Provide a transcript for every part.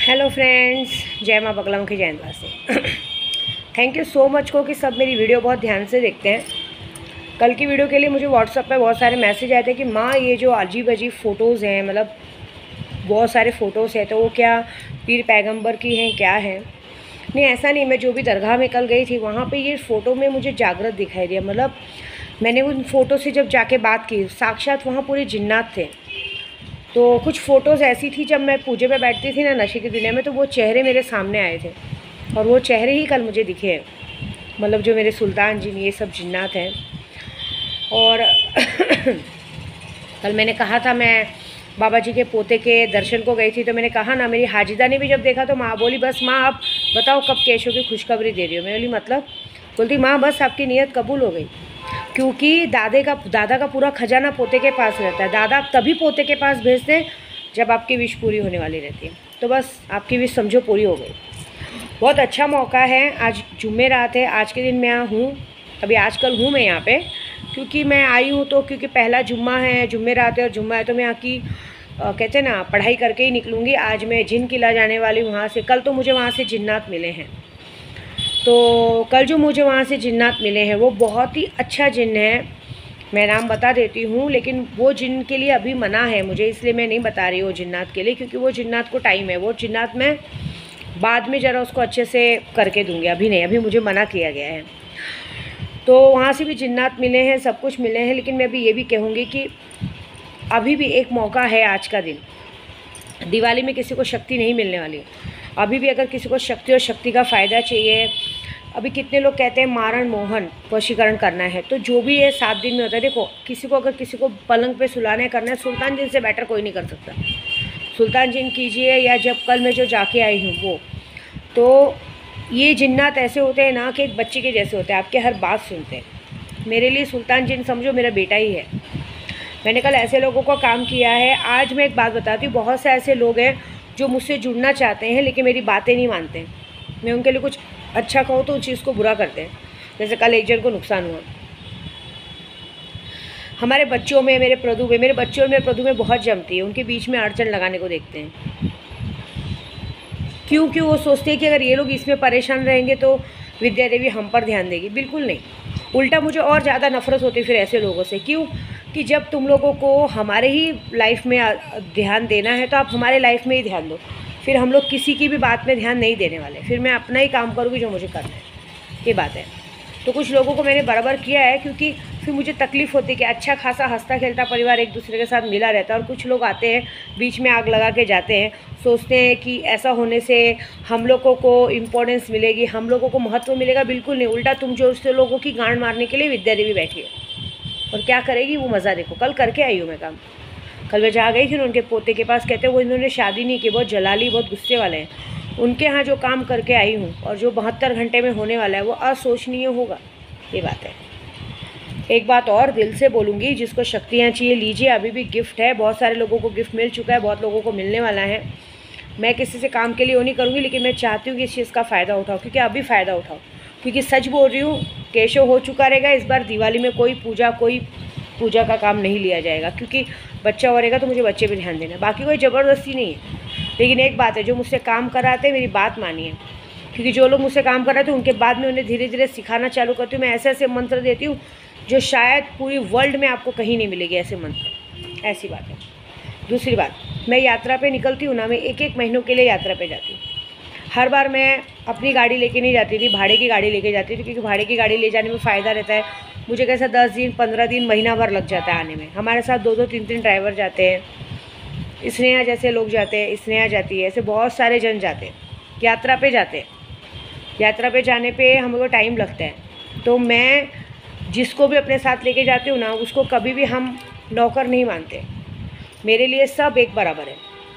Hello friends, जय माँ बगला मुखी जयंतवा से। थैंक यू सो मच को कि सब मेरी वीडियो बहुत ध्यान से देखते हैं। कल की वीडियो के लिए मुझे व्हाट्सएप पे बहुत सारे मैसेज आए थे कि माँ ये जो अजीब अजीब फ़ोटोज़ हैं, मतलब बहुत सारे फ़ोटोज़ हैं, तो वो क्या पीर पैगंबर की हैं, क्या है? नहीं, ऐसा नहीं। मैं जो भी दरगाह में कल गई थी वहाँ पे ये फ़ोटो में मुझे जागृत दिखाई दिया। मतलब मैंने उन फ़ोटो से जब जाके बात की, साक्षात वहाँ पूरे जिन्नात थे। तो कुछ फ़ोटोज़ ऐसी थी, जब मैं पूजे पे बैठती थी ना नशे की दुनिया में, तो वो चेहरे मेरे सामने आए थे और वो चेहरे ही कल मुझे दिखे हैं। मतलब जो मेरे सुल्तान जिन, ये सब जिन्नात हैं। और कल मैंने कहा था, मैं बाबा जी के पोते के दर्शन को गई थी, तो मैंने कहा ना, मेरी हाजिदा ने भी जब देखा तो माँ बोली, बस माँ आप बताओ कब केशव की खुशखबरी दे रही हो। मैं बोली मतलब? बोलती माँ बस आपकी नीयत कबूल हो गई, क्योंकि दादा का पूरा खजाना पोते के पास रहता है। दादा तभी पोते के पास भेजते हैं जब आपकी विश पूरी होने वाली रहती है। तो बस आपकी विश समझो पूरी हो गई। बहुत अच्छा मौका है, आज जुमेरात है, आज के दिन मैं यहाँ हूँ। अभी आजकल हूँ मैं यहाँ पे, क्योंकि मैं आई हूँ तो क्योंकि पहला जुम्मा है, जुमेरात है और जुम्मा है, तो मैं यहाँ की कहते हैं ना, पढ़ाई करके ही निकलूँगी। आज मैं जिन किला जाने वाली हूँ वहाँ से। कल तो मुझे वहाँ से जिन्नात मिले हैं, तो कल जो मुझे वहाँ से जिन्नात मिले हैं वो बहुत ही अच्छा जिन्न है। मैं नाम बता देती हूँ, लेकिन वो जिन्न के लिए अभी मना है मुझे, इसलिए मैं नहीं बता रही हूँ जिन्नात के लिए, क्योंकि वो जिन्नात को टाइम है। वो जिन्नात मैं बाद में ज़रा उसको अच्छे से करके दूँगी, अभी नहीं, अभी मुझे मना किया गया है। तो वहाँ से भी जिन्नात मिले हैं, सब कुछ मिले हैं, लेकिन मैं अभी ये भी कहूँगी कि अभी भी एक मौका है। आज का दिन, दिवाली में किसी को शक्ति नहीं मिलने वाली। अभी भी अगर किसी को शक्ति और शक्ति का फ़ायदा चाहिए, अभी कितने लोग कहते हैं मारण मोहन वशीकरण करना है, तो जो भी ये 7 दिन में होता है। देखो, किसी को अगर किसी को पलंग पे सुलाने करना है, सुल्तान जिन से बेटर कोई नहीं कर सकता। सुल्तान जिन कीजिए, या जब कल मैं जो जाके आई हूँ वो, तो ये जिन्नात ऐसे होते हैं ना कि एक बच्चे के जैसे होते हैं, आपके हर बात सुनते हैं। मेरे लिए सुल्तान जिन समझो मेरा बेटा ही है। मैंने कल ऐसे लोगों का काम किया है। आज मैं एक बात बताती हूँ, बहुत से ऐसे लोग हैं जो मुझसे जुड़ना चाहते हैं लेकिन मेरी बातें नहीं मानते हैं। मैं उनके लिए कुछ अच्छा कहूँ तो उस चीज़ को बुरा करते हैं। जैसे कल एक जन को नुकसान हुआ हमारे बच्चों में, मेरे प्रदू में, मेरे बच्चों और मेरे प्रदू में बहुत जमती है। उनके बीच में अड़चन लगाने को देखते हैं, क्योंकि वो सोचते हैं कि अगर ये लोग इसमें परेशान रहेंगे तो विद्या देवी हम पर ध्यान देगी। बिल्कुल नहीं, उल्टा मुझे और ज़्यादा नफरत होती फिर ऐसे लोगों से। क्यों? कि जब तुम लोगों को हमारे ही लाइफ में ध्यान देना है तो आप हमारे लाइफ में ही ध्यान दो। फिर हम लोग किसी की भी बात में ध्यान नहीं देने वाले। फिर मैं अपना ही काम करूँगी जो मुझे करना है, ये बात है। तो कुछ लोगों को मैंने बराबर किया है, क्योंकि फिर मुझे तकलीफ़ होती है कि अच्छा खासा हंसता खेलता परिवार एक दूसरे के साथ मिला रहता है, और कुछ लोग आते हैं बीच में आग लगा के जाते हैं। सोचते हैं कि ऐसा होने से हम लोगों को इम्पोर्टेंस मिलेगी, हम लोगों को महत्व मिलेगा। बिल्कुल नहीं, उल्टा तुम जो उससे लोगों की गांड मारने के लिए विद्या देवी बैठी है, और क्या करेगी वो मज़ा देखो। कल करके आई हूँ मैं काम। कल मैं जहाँ गई थी ना उनके पोते के पास, कहते वो इन्होंने शादी नहीं की, बहुत जलाली, बहुत गुस्से वाले हैं। उनके यहाँ जो काम करके आई हूँ और जो 72 घंटे में होने वाला है वो अशोचनीय होगा, ये बात है। एक बात और दिल से बोलूँगी, जिसको शक्तियाँ चाहिए लीजिए, अभी भी गिफ्ट है। बहुत सारे लोगों को गिफ्ट मिल चुका है, बहुत लोगों को मिलने वाला है। मैं किसी से काम के लिए वो नहीं करूँगी, लेकिन मैं चाहती हूँ कि इस चीज़ का फ़ायदा उठाओ, क्योंकि अभी फ़ायदा उठाओ। क्योंकि सच बोल रही हूँ, केशव हो चुका रहेगा। इस बार दिवाली में कोई पूजा का काम नहीं लिया जाएगा, क्योंकि बच्चा हो रहेगा तो मुझे बच्चे पे ध्यान देना। बाकी कोई ज़बरदस्ती नहीं है, लेकिन एक बात है, जो मुझसे काम कराते हैं मेरी बात मानिए। क्योंकि जो लोग मुझसे काम कराते हैं उनके बाद में उन्हें धीरे धीरे सिखाना चालू करती हूँ। मैं ऐसे ऐसे मंत्र देती हूँ जो शायद पूरी वर्ल्ड में आपको कहीं नहीं मिलेगी, ऐसे मंत्र। ऐसी बात है। दूसरी बात, मैं यात्रा पे निकलती हूँ ना, मैं एक महीनों के लिए यात्रा पे जाती हूँ। हर बार मैं अपनी गाड़ी लेके नहीं जाती थी, भाड़े की गाड़ी लेके जाती थी, क्योंकि भाड़े की गाड़ी ले जाने में फ़ायदा रहता है। मुझे कैसा 10 दिन 15 दिन महीना भर लग जाता है आने में। हमारे साथ 2-2 3-3 ड्राइवर जाते हैं, स्नेहा जैसे लोग जाते हैं, स्नेहा जाती है, ऐसे बहुत सारे जन जाते हैं, यात्रा पे जाते हैं। यात्रा पे जाने पे हमको टाइम लगता है, तो मैं जिसको भी अपने साथ लेके जाती हूँ ना, उसको कभी भी हम नौकर नहीं मानते। मेरे लिए सब एक बराबर है,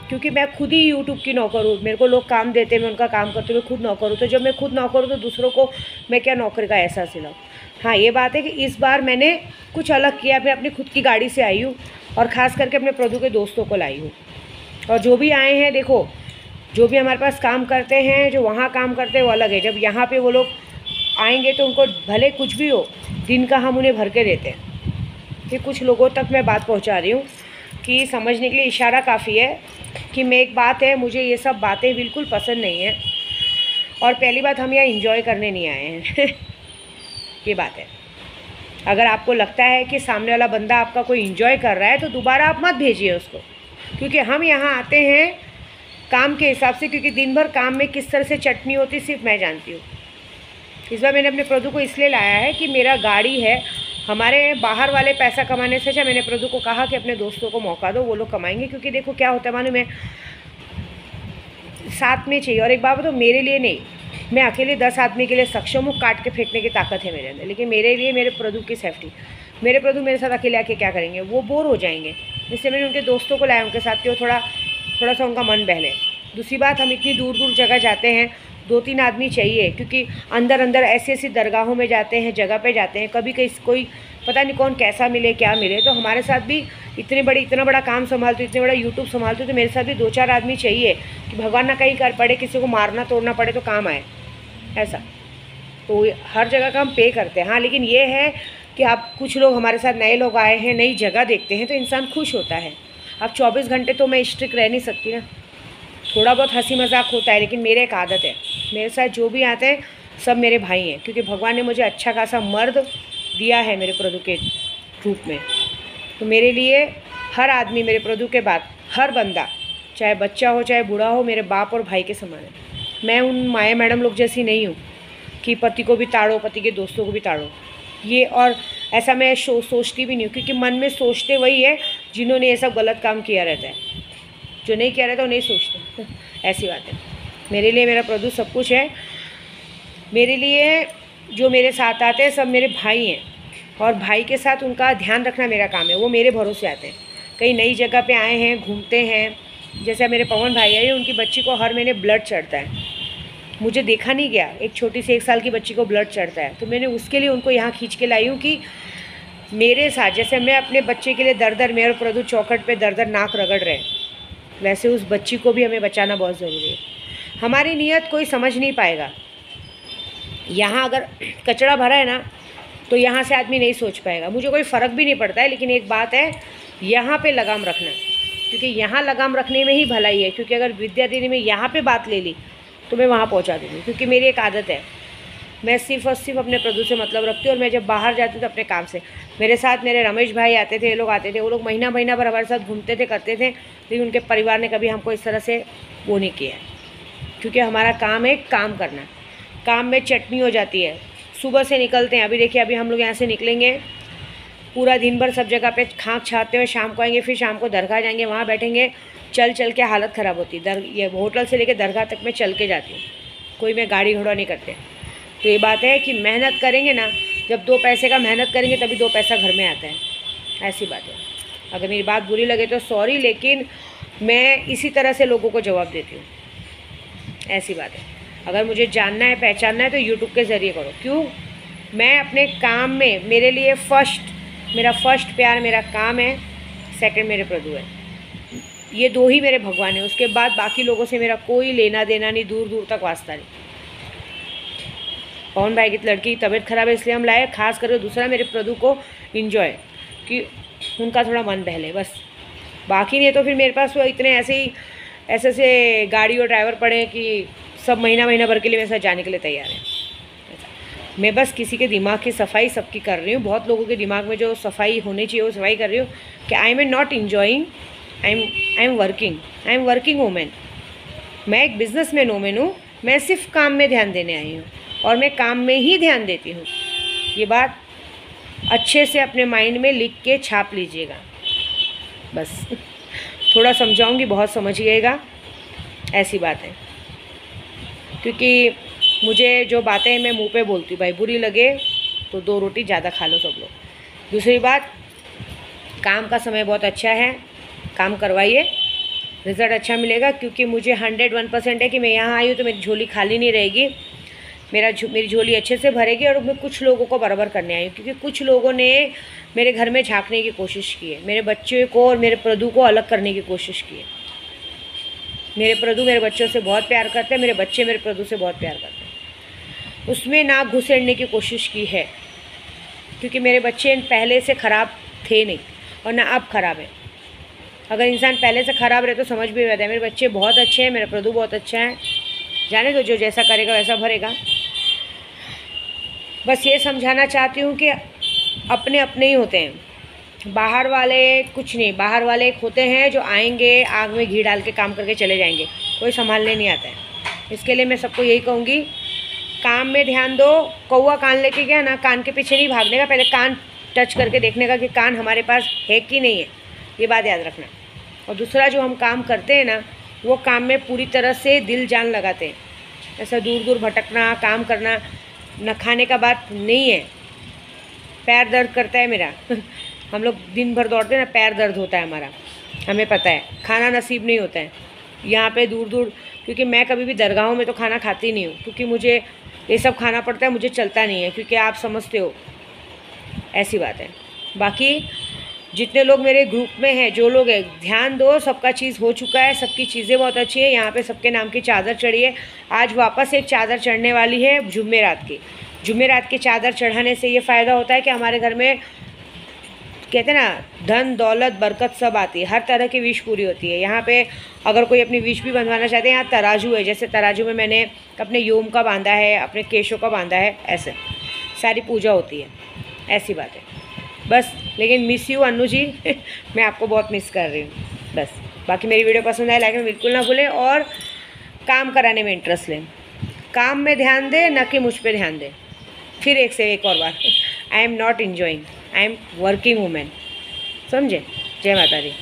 क्योंकि मैं खुद ही यूट्यूब की नौकर हूँ। मेरे को लोग काम देते हैं, मैं उनका काम करती हूँ, मैं खुद नौकर हूँ। तो जब मैं खुद नौकर हूँ तो दूसरों को मैं क्या नौकर का एहसास दिलाऊँ। हाँ, ये बात है कि इस बार मैंने कुछ अलग किया। मैं अपनी खुद की गाड़ी से आई हूँ, और ख़ास करके अपने प्रदू के दोस्तों को लाई हूँ। और जो भी आए हैं, देखो, जो भी हमारे पास काम करते हैं, जो वहाँ काम करते हैं वो अलग है। जब यहाँ पे वो लोग आएंगे तो उनको भले कुछ भी हो, दिन का हम उन्हें भर के देते हैं। कि कुछ लोगों तक मैं बात पहुँचा रही हूँ कि समझने के लिए इशारा काफ़ी है कि मैं एक बात है, मुझे ये सब बातें बिल्कुल पसंद नहीं है। और पहली बात, हम यहाँ एंजॉय करने नहीं आए हैं ये बात है। अगर आपको लगता है कि सामने वाला बंदा आपका कोई एंजॉय कर रहा है तो दोबारा आप मत भेजिए उसको, क्योंकि हम यहाँ आते हैं काम के हिसाब से, क्योंकि दिन भर काम में किस तरह से चटनी होती सिर्फ मैं जानती हूँ। इस बार मैंने अपने प्रदू को इसलिए लाया है कि मेरा गाड़ी है, हमारे बाहर वाले पैसा कमाने से अच्छा मैंने प्रदू को कहा कि अपने दोस्तों को मौका दो, वो लोग कमाएंगे। क्योंकि देखो क्या होता है मालूम है, साथ में चाहिए। और एक बात तो मेरे लिए नहीं, मैं अकेले 10 आदमी के लिए सक्षम हूँ, काट के फेंकने की ताकत है मेरे अंदर, लेकिन मेरे लिए मेरे प्रदू की सेफ्टी, मेरे प्रदू मेरे साथ अकेले आके क्या करेंगे, वो बोर हो जाएंगे। इसलिए मैंने उनके दोस्तों को लाया उनके साथ कि वो थोड़ा सा उनका मन बहले। दूसरी बात, हम इतनी दूर दूर जगह जाते हैं, 2-3 आदमी चाहिए, क्योंकि अंदर ऐसी ऐसी दरगाहों में जाते हैं, जगह पे जाते हैं, कभी कोई पता नहीं कौन कैसा मिले क्या मिले। तो हमारे साथ भी इतना बड़ा काम संभालते हो, इतने बड़ा यूट्यूब संभालते हो, तो मेरे साथ भी 2-4 आदमी चाहिए कि भगवान ना कहीं कर पड़े, किसी को मारना तोड़ना पड़े तो काम आए ऐसा। तो हर जगह का हम पे करते हैं। हाँ, लेकिन ये है कि आप कुछ लोग हमारे साथ नए लोग आए हैं, नई जगह देखते हैं तो इंसान खुश होता है। अब 24 घंटे तो मैं स्ट्रिक्ट रह नहीं सकती ना, थोड़ा बहुत हंसी मजाक होता है, लेकिन मेरे एक आदत है, मेरे साथ जो भी आते हैं सब मेरे भाई हैं, क्योंकि भगवान ने मुझे अच्छा खासा मर्द दिया है मेरे प्रभु के रूप में। तो मेरे लिए हर आदमी, मेरे प्रभु के बाद हर बंदा, चाहे बच्चा हो चाहे बूढ़ा हो, मेरे बाप और भाई के समान है। मैं उन माया मैडम लोग जैसी नहीं हूँ कि पति को भी ताड़ो, पति के दोस्तों को भी ताड़ो, ये और ऐसा मैं सोचती भी नहीं हूँ, क्योंकि मन में सोचते वही है जिन्होंने ये सब गलत काम किया रहता है, जो नहीं किया रहता वो नहीं सोचते ऐसी बात है। मेरे लिए मेरा प्रभु सब कुछ है। मेरे लिए जो मेरे साथ आते हैं सब मेरे भाई हैं, और भाई के साथ उनका ध्यान रखना मेरा काम है। वो मेरे भरोसे आते हैं, कहीं नई जगह पे आए हैं, घूमते हैं। जैसे मेरे पवन भाई है, उनकी बच्ची को हर महीने ब्लड चढ़ता है, मुझे देखा नहीं गया, एक छोटी सी 1 साल की बच्ची को ब्लड चढ़ता है, तो मैंने उसके लिए उनको यहाँ खींच के लाई हूँ कि मेरे साथ जैसे मैं अपने बच्चे के लिए दर मेरे प्रभु चौखट पे दर नाक रगड़ रहे, वैसे उस बच्ची को भी हमें बचाना बहुत ज़रूरी है। हमारी नीयत कोई समझ नहीं पाएगा। यहाँ अगर कचरा भरा है ना, तो यहाँ से आदमी नहीं सोच पाएगा। मुझे कोई फ़र्क भी नहीं पड़ता है, लेकिन एक बात है, यहाँ पे लगाम रखना, क्योंकि यहाँ लगाम रखने में ही भलाई है। क्योंकि अगर विद्या दीदी में यहाँ पे बात ले ली तो मैं वहाँ पहुँचा दूँगी, क्योंकि मेरी एक आदत है, मैं सिर्फ और सिर्फ अपने प्रभु से मतलब रखती हूँ। और मैं जब बाहर जाती हूँ तो अपने काम से, मेरे साथ मेरे रमेश भाई आते थे, ये लोग आते थे, वो लोग महीना भर हमारे साथ घूमते थे, करते थे, लेकिन उनके परिवार ने कभी हमको इस तरह से वो नहीं किया, क्योंकि हमारा काम है काम करना। काम में चटनी हो जाती है, सुबह से निकलते हैं, अभी देखिए अभी हम लोग यहाँ से निकलेंगे, पूरा दिन भर सब जगह पे खाँक छाते हुए शाम को आएंगे, फिर शाम को दरगाह जाएंगे, वहाँ बैठेंगे, चल के हालत ख़राब होती है। ये होटल से लेकर दरगाह तक मैं चल के जाती हूँ, कोई मैं गाड़ी घोड़ा नहीं करते। तो ये बात है कि मेहनत करेंगे ना, जब 2 पैसे का मेहनत करेंगे तभी 2 पैसा घर में आता है, ऐसी बात है। अगर मेरी बात बुरी लगे तो सॉरी, लेकिन मैं इसी तरह से लोगों को जवाब देती हूँ, ऐसी बात है। अगर मुझे जानना है पहचानना है तो यूट्यूब के ज़रिए करो। क्यों? मैं अपने काम में, मेरे लिए मेरा फर्स्ट प्यार मेरा काम है, सेकंड मेरे प्रभु है। ये 2 ही मेरे भगवान हैं, उसके बाद बाकी लोगों से मेरा कोई लेना देना नहीं, दूर दूर तक वास्ता नहीं। पवन भाई की लड़की की तबीयत ख़राब है इसलिए हम लाए, खास करके दूसरा मेरे प्रभु को इन्जॉय, कि उनका थोड़ा मन बहले बस, बाकी नहीं। तो फिर मेरे पास वो इतने ऐसे गाड़ी और ड्राइवर पड़े कि सब महीना भर के लिए मेरे साथ जाने के लिए तैयार है। मैं बस किसी के दिमाग की सफाई सबकी कर रही हूँ, बहुत लोगों के दिमाग में जो सफाई होनी चाहिए वो सफाई कर रही हूँ कि आई am not enjoying, I am working women. मैं एक बिजनेसमैन वूमेन हूँ, मैं सिर्फ काम में ध्यान देने आई हूँ और मैं काम में ही ध्यान देती हूँ। ये बात अच्छे से अपने माइंड में लिख के छाप लीजिएगा। बस थोड़ा समझाऊंगी, बहुत समझिएगा, ऐसी बात है। क्योंकि मुझे जो बातें मैं मुंह पे बोलती हूँ, भाई बुरी लगे तो 2 रोटी ज़्यादा खा लो सब लोग। दूसरी बात, काम का समय बहुत अच्छा है, काम करवाइए, रिज़ल्ट अच्छा मिलेगा। क्योंकि मुझे 101% है कि मैं यहाँ आई हूँ तो मेरी झोली खाली नहीं रहेगी, मेरी झोली अच्छे से भरेगी। और मैं कुछ लोगों को बराबर करने आई हूँ, क्योंकि कुछ लोगों ने मेरे घर में झांकने की कोशिश की है, मेरे बच्चे को और मेरे प्रभु को अलग करने की कोशिश की है। मेरे प्रभु मेरे बच्चों से बहुत प्यार करते हैं, मेरे बच्चे मेरे प्रभु से बहुत प्यार करते हैं। उसमें ना घुसेड़ने की कोशिश की है, क्योंकि मेरे बच्चे पहले से ख़राब थे नहीं और ना अब ख़राब है। अगर इंसान पहले से ख़राब रहे तो समझ भी आता है। मेरे बच्चे बहुत अच्छे हैं, मेरा प्रदू बहुत अच्छा है, जाने दो, जो जैसा करेगा वैसा भरेगा। बस ये समझाना चाहती हूँ कि अपने अपने ही होते हैं, बाहर वाले कुछ नहीं। बाहर वाले एक होते हैं जो आएंगे आग में घी डाल के काम करके चले जाएंगे, कोई संभालने नहीं आता है। इसके लिए मैं सबको यही कहूँगी, काम में ध्यान दो। कौवा कान लेके गया ना, कान के पीछे नहीं भागने का, पहले कान टच करके देखने का कि कान हमारे पास है कि नहीं है, ये बात याद रखना। और दूसरा, जो हम काम करते हैं ना, वो काम में पूरी तरह से दिल जान लगाते हैं। ऐसा दूर दूर भटकना, काम करना न खाने का बात नहीं है। पैर दर्द करता है मेरा हम लोग दिन भर दौड़ते हैं ना, पैर दर्द होता है हमारा, हमें पता है। खाना नसीब नहीं होता है यहाँ पे दूर दूर, क्योंकि मैं कभी भी दरगाहों में तो खाना खाती नहीं हूँ, क्योंकि मुझे ये सब खाना पड़ता है, मुझे चलता नहीं है, क्योंकि आप समझते हो, ऐसी बात है। बाकी जितने लोग मेरे ग्रुप में हैं, जो लोग हैं, ध्यान दो, सबका चीज़ हो चुका है, सबकी चीज़ें बहुत अच्छी है। यहाँ पे सबके नाम की चादर चढ़ी है। आज वापस एक चादर चढ़ने वाली है जुमेरात की। जुमेरात की चादर चढ़ाने से ये फ़ायदा होता है कि हमारे घर में, कहते हैं ना, धन दौलत बरकत सब आती है, हर तरह की विश पूरी होती है। यहाँ पे अगर कोई अपनी विश भी बंधवाना चाहते हैं, यहाँ तराजू है, जैसे तराजू में मैंने अपने योम का बांधा है, अपने केशों का बांधा है, ऐसे सारी पूजा होती है, ऐसी बात है बस। लेकिन मिस यू अन्नू जी मैं आपको बहुत मिस कर रही हूँ बस। बाकी मेरी वीडियो पसंद आए लाइक में बिल्कुल ना भूलें, और काम कराने में इंटरेस्ट लें, काम में ध्यान दें, न कि मुझ पे ध्यान दें। फिर एक और बार, I am not enjoying, I am working women, समझे। जय माता दी।